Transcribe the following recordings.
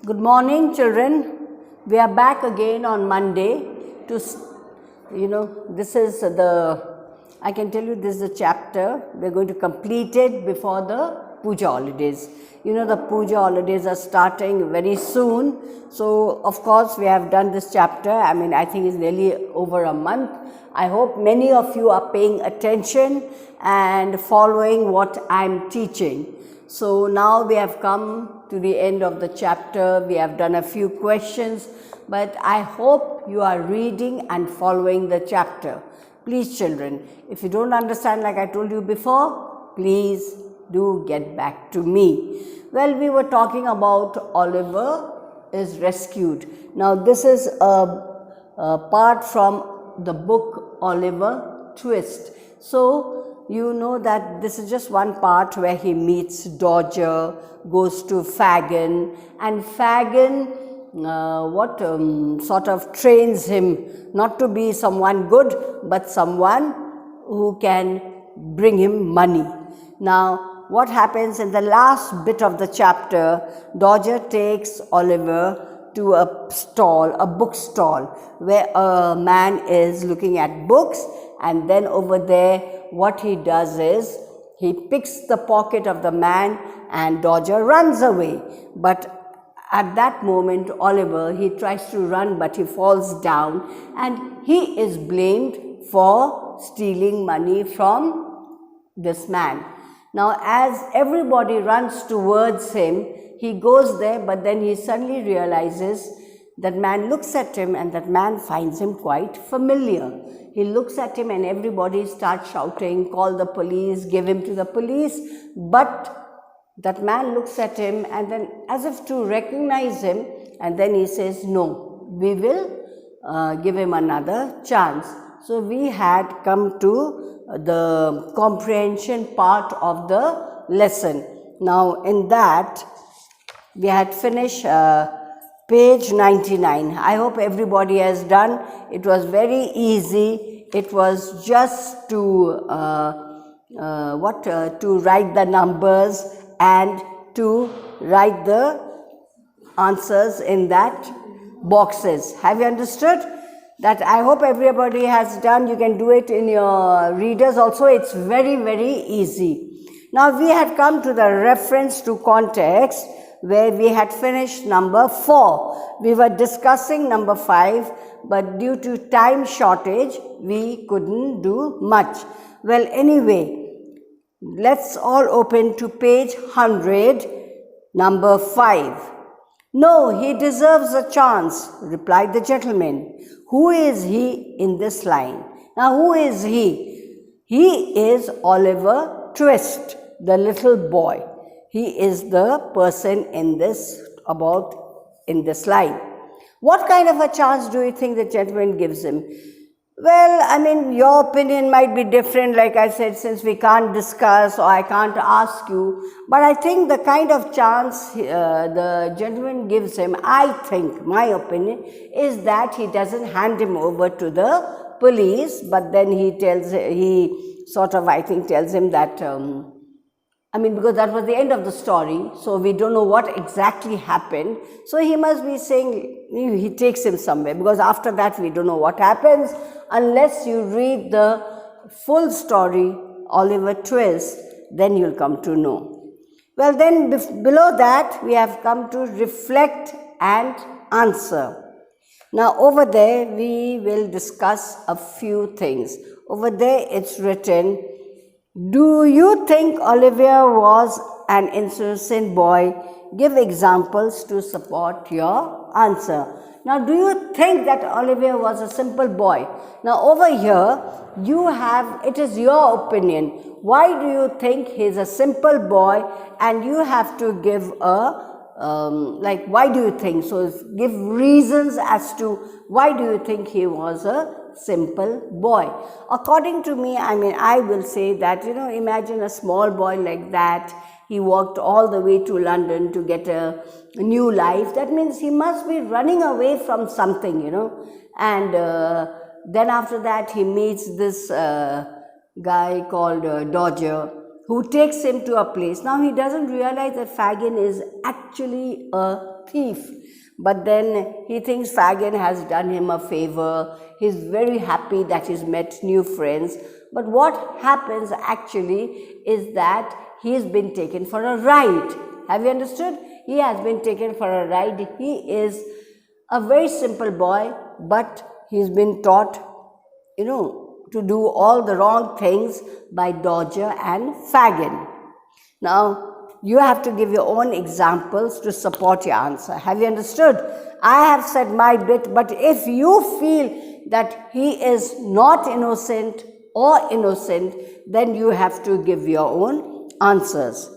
Good morning, children. We are back again on Monday to, this is I can tell you this is the chapter. We are going to complete it before the Puja holidays. The Puja holidays are starting very soon. So, of course, we have done this chapter. I think it's nearly over a month. I hope many of you are paying attention and following what I am teaching. So, now we have come to the end of the chapter. We have done a few questions, but I hope you are reading and following the chapter. Please, children, if you don't understand like I told you before, please do get back to me. Well, we were talking about Oliver is rescued. Now, this is a part from the book Oliver Twist. So, you know that this is just one part where he meets Dodger, goes to Fagin, and Fagin sort of trains him not to be someone good, but someone who can bring him money. Now, what happens in the last bit of the chapter, Dodger takes Oliver to a bookstall, where a man is looking at books, and then over there, what he does is, he picks the pocket of the man and Dodger runs away. But at that moment, Oliver, he tries to run, but he falls down and he is blamed for stealing money from this man. Now, as everybody runs towards him, he goes there, but then he suddenly realizes that man looks at him and that man finds him quite familiar. He looks at him and everybody starts shouting, call the police, give him to the police. But that man looks at him and then as if to recognize him, and then he says, no, we will give him another chance. So, we had come to the comprehension part of the lesson. Now, in that, we had finished page 99. I hope everybody has done. It was very easy. It was just to write the numbers and to write the answers in that boxes. Have you understood? That I hope everybody has done. You can do it in your readers also. It's very, very easy. Now, we had come to the reference to context, where we had finished number 4. We were discussing number 5, but due to time shortage, we couldn't do much. Well, anyway, let's all open to page 100, number 5. No, he deserves a chance, replied the gentleman. Who is he in this line? Now, who is he? He is Oliver Twist, the little boy. He is the person in this line. What kind of a chance do you think the gentleman gives him? Well, your opinion might be different, like I said, since we can't discuss or I can't ask you. But I think the kind of chance the gentleman gives him, I think, my opinion, is that he doesn't hand him over to the police, but then he tells him that, because that was the end of the story, so we don't know what exactly happened. So he must be saying he takes him somewhere, because after that we don't know what happens unless you read the full story, Oliver Twist, then you'll come to know. Well, then below that we have come to reflect and answer. Now, over there we will discuss a few things. Over there it's written, do you think Olivia was an innocent boy? Give examples to support your answer. Now, do you think that Olivia was a simple boy? Now, over here, it is your opinion. Why do you think he's a simple boy? And you have to give why do you think? So, give reasons as to why do you think he was a simple boy. According to me, I will say that, imagine a small boy like that. He walked all the way to London to get a new life. That means he must be running away from something, And then after that, he meets this guy called Dodger. who takes him to a place. Now he doesn't realize that Fagin is actually a thief, but then he thinks Fagin has done him a favor. He's very happy that he's met new friends. But what happens actually is that he's been taken for a ride. Have you understood? He has been taken for a ride. He is a very simple boy, but he's been taught, to do all the wrong things by Dodger and Fagin. Now, you have to give your own examples to support your answer. Have you understood? I have said my bit, but if you feel that he is not innocent or innocent, then you have to give your own answers.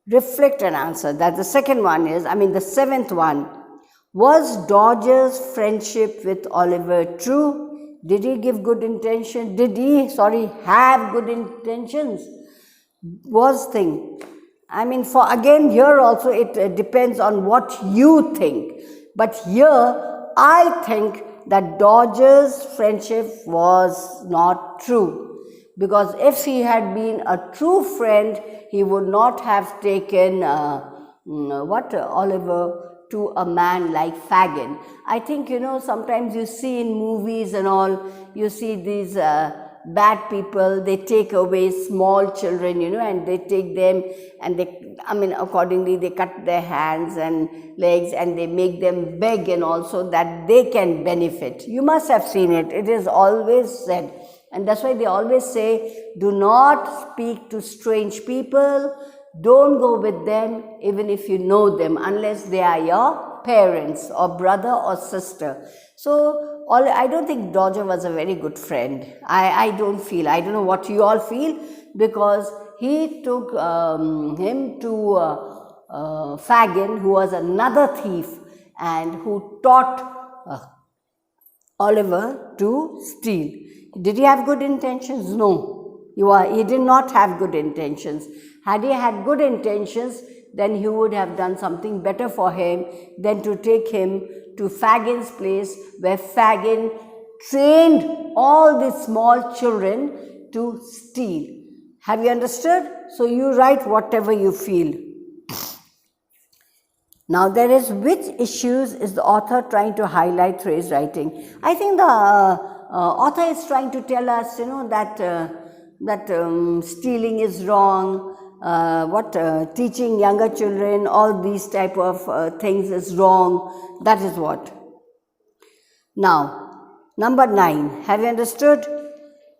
Reflect and answer. That the second one is, the seventh one. Was Dodger's friendship with Oliver true? Did he give good intention? Did he, have good intentions? Was thing. For again, here also it depends on what you think. But here, I think that Dodger's friendship was not true. Because if he had been a true friend, he would not have taken Oliver to a man like Fagin. I think, sometimes you see in movies and all, you see these bad people, they take away small children, and they take them and accordingly they cut their hands and legs and they make them beg and also that they can benefit. You must have seen it. It is always said. And that's why they always say, do not speak to strange people. Don't go with them even if you know them, unless they are your parents or brother or sister. So, I don't think Dodger was a very good friend. I don't know what you all feel, because he took him to Fagin, who was another thief and who taught Oliver to steal. Did he have good intentions? No. He did not have good intentions. Had he had good intentions, then he would have done something better for him than to take him to Fagin's place, where Fagin trained all these small children to steal. Have you understood? So you write whatever you feel. Now there is, which issues is the author trying to highlight through his writing? I think the author is trying to tell us, that stealing is wrong, teaching younger children all these type of things is wrong. That is what. Now, number 9. Have you understood?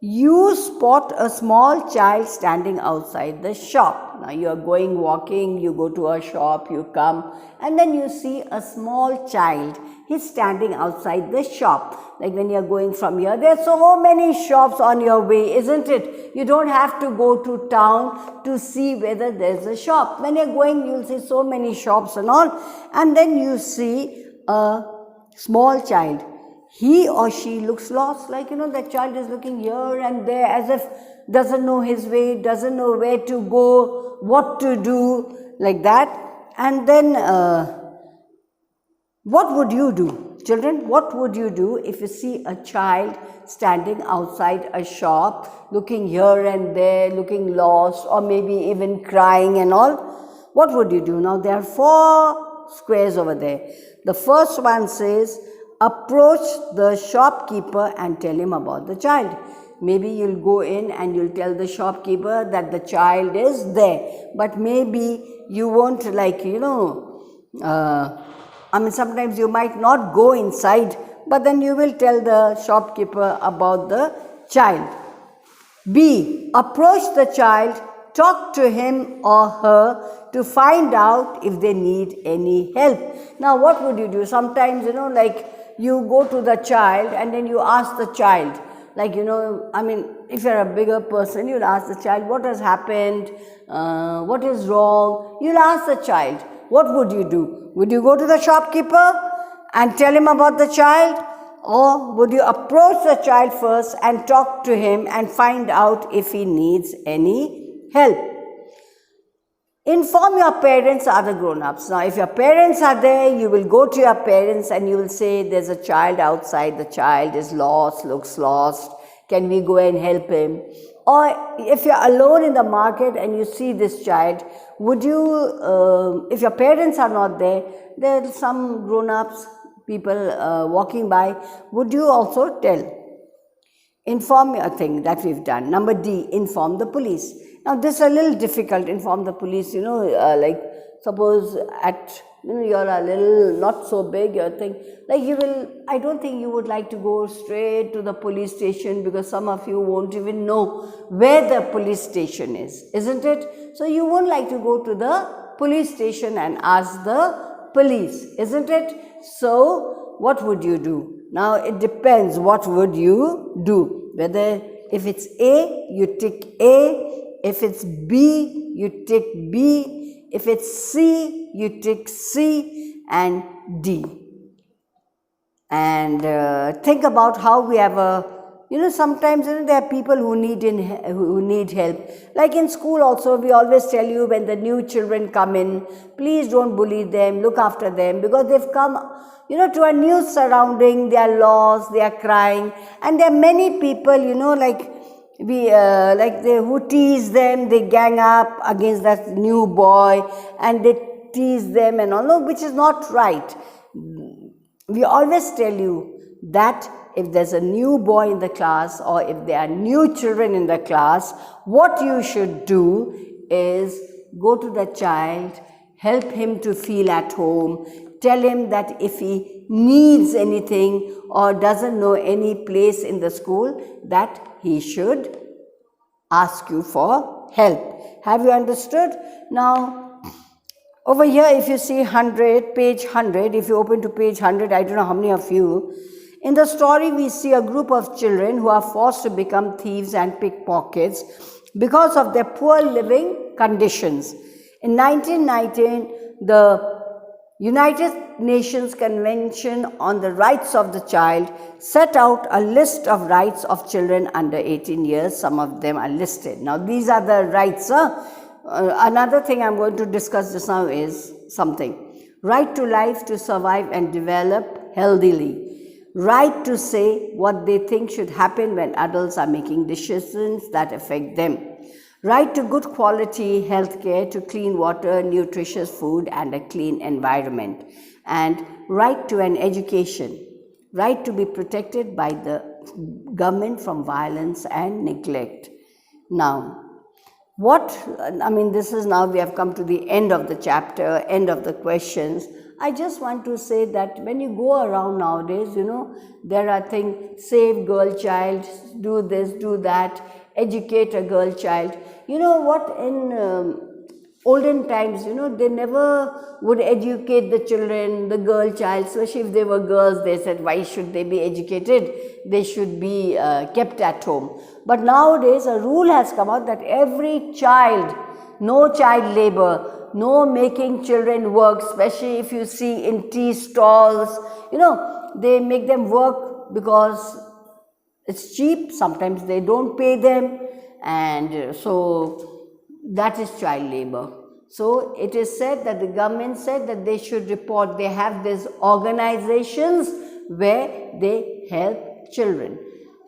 You spot a small child standing outside the shop. Now, you are walking, you go to a shop, you come, and then you see a small child. He's standing outside the shop. Like when you are going from here, there are so many shops on your way, isn't it? You don't have to go to town to see whether there's a shop. When you're going, you'll see so many shops and all. And then you see a small child. He or she looks lost, like, the child is looking here and there as if doesn't know his way, doesn't know where to go, what to do, like that. And then what would you do? Children, what would you do if you see a child standing outside a shop, looking here and there, looking lost, or maybe even crying and all? What would you do? Now, there are 4 squares over there. The first one says, approach the shopkeeper and tell him about the child. Maybe you'll go in and you'll tell the shopkeeper that the child is there. But maybe you won't, sometimes you might not go inside, but then you will tell the shopkeeper about the child. B. Approach the child, talk to him or her to find out if they need any help. Now, what would you do? Sometimes, you go to the child and then you ask the child, if you're a bigger person, you'll ask the child, what has happened? What is wrong? You'll ask the child. What would you do? Would you go to the shopkeeper and tell him about the child? Or would you approach the child first and talk to him and find out if he needs any help? Inform your parents or other grown-ups. Now, if your parents are there, you will go to your parents and you will say, there's a child outside, the child is lost, looks lost. Can we go and help him? Or if you're alone in the market and you see this child, would you, if your parents are not there, there are some grown-ups, people walking by, would you also tell? Inform your thing that we've done. Number D, inform the police. Now this is a little difficult, inform the police, like suppose at, you're a little not so big, you're thinking, like I don't think you would like to go straight to the police station, because some of you won't even know where the police station is, isn't it? So you won't like to go to the police station and ask the police, isn't it? So what would you do? Now it depends, what would you do? Whether if it's A, you tick A, if it's B, you tick B, if it's C, you tick C, and D. And think about how we have sometimes there are people who need help. Like in school also, we always tell you when the new children come in, please don't bully them, look after them, because they've come to a new surrounding, they are lost, they are crying, and there are many people, who tease them, they gang up against that new boy, and they tease them and all, which is not right. We always tell you that if there's a new boy in the class, or if there are new children in the class, what you should do is go to the child, help him to feel at home, tell him that if he needs anything or doesn't know any place in the school, that he should ask you for help. Have you understood? Now, over here, if you see 100, page 100, if you open to page 100, I don't know how many of you, in the story we see a group of children who are forced to become thieves and pickpockets because of their poor living conditions. In 1919, the United Nations Convention on the Rights of the Child set out a list of rights of children under 18 years. Some of them are listed. Now, these are the rights. Another thing I'm going to discuss just now is something. Right to life, to survive and develop healthily. Right to say what they think should happen when adults are making decisions that affect them. Right to good quality health care, to clean water, nutritious food, and a clean environment. And right to an education. Right to be protected by the government from violence and neglect. Now, this is now we have come to the end of the chapter, end of the questions. I just want to say that when you go around nowadays, there are things, save girl child, do this, do that, educate a girl child. You know what, in olden times, they never would educate the children, the girl child, especially if they were girls, they said, why should they be educated? They should be kept at home. But nowadays, a rule has come out that every child, no child labor, no making children work, especially if you see in tea stalls, they make them work because it's cheap, sometimes they don't pay them, and so that is child labor. So it is said that the government said that they should report, they have these organizations where they help children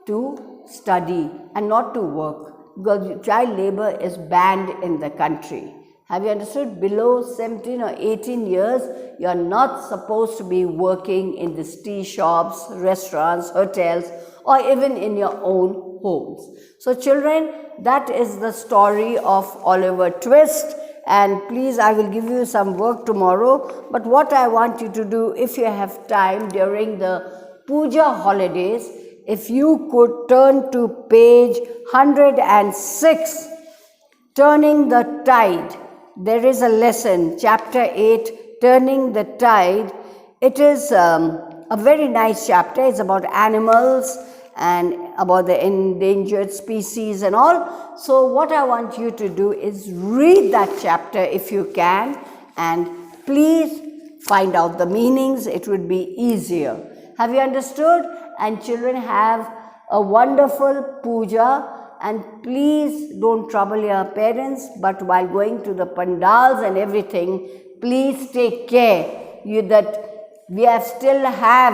to study and not to work, because child labor is banned in the country. Have you understood? Below 17 or 18 years, you are not supposed to be working in these tea shops, restaurants, hotels, or even in your own homes. So children, that is the story of Oliver Twist. And please, I will give you some work tomorrow. But what I want you to do, if you have time during the Puja holidays, if you could turn to page 106, Turning the Tide. There is a lesson, chapter 8, Turning the Tide. It is a very nice chapter. It's about animals and about the endangered species and all. So what I want you to do is read that chapter if you can, and please find out the meanings. It would be easier. Have you understood? And children, have a wonderful puja. And please don't trouble your parents, but while going to the pandals and everything, please take care that we still have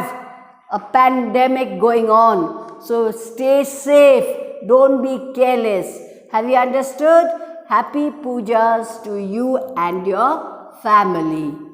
a pandemic going on. So stay safe, don't be careless. Have you understood? Happy pujas to you and your family.